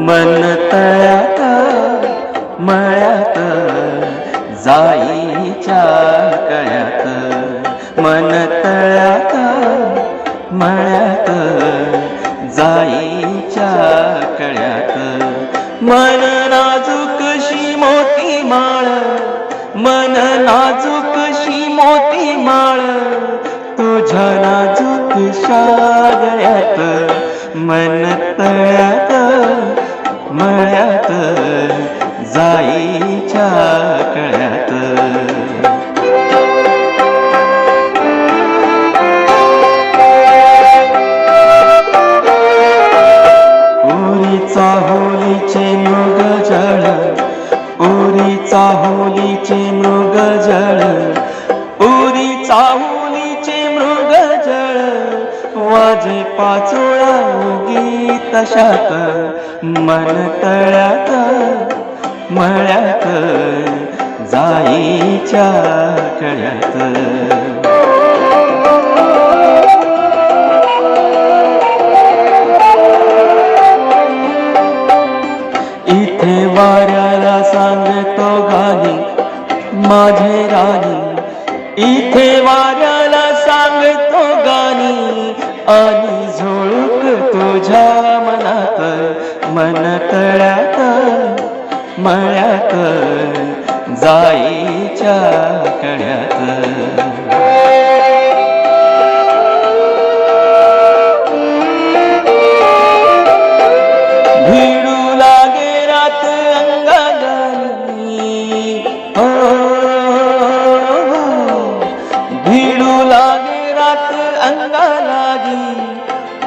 मन तळ्यात मळ्यात जाईच्या कळ्यात, मन तळ्यात मळ्यात जाईच्या कळ्यात, मन नाजूकशी मोती माळ, मन नाजूकशी मोती माळ, तुझ्या नाजूकशा गळ्यात, मन तळ्यात मळ्यात जाईच्या कळ्यात. ओरीचा होलीचे मृगजळ, ओरीचा होलीचे मृगजळ, ओरीचा होलीचे मृगजळ, वाजे पाचोळा उगी तशात, मन तळ्यात मळ्यात जाईच्या कळ्यात. इथे वाऱ्याला सांगतो गाणी माझे राणी, इथे वाऱ्याला सांगतो गाणी, आणि झुळूक तुझ्या मनात, मन तळ्यात मळ्यात जाईच्या कळ्यात. भिडू लागे रात अंगानी, हो भिडू लागे रात अंगालागी,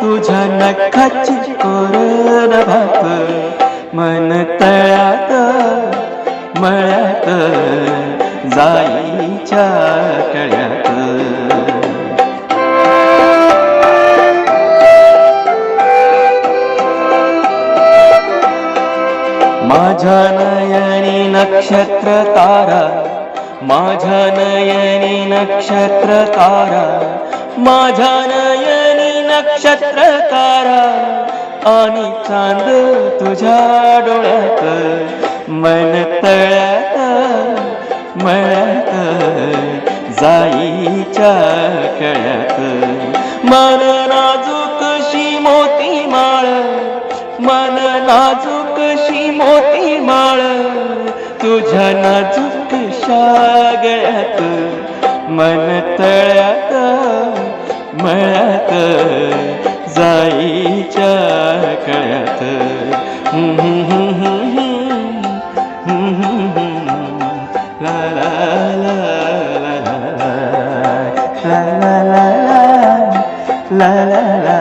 तुझ्या नखाची कोरड भात, मन तळ्यात मळ्यात जाईच्या कळ्यात. माझ्या नयनी नक्षत्र तारा, माझ्या नयनी नक्षत्र तारा, माझ्या नयनी नक्षत्र तारा, आणि चांद तुझ्या डोळ्यात, मन तळ्यात मळ्यात जाईच्या कळ्यात, मन नाजूकशी मोती माळ, मन नाजूकशी मोती माळ, तुझ्या नाजूकशा गळ्यात, मन तळ्यात मळ्यात जाईच्या कळ्यात. ला ला ला ला ला ला ला ला ला ला.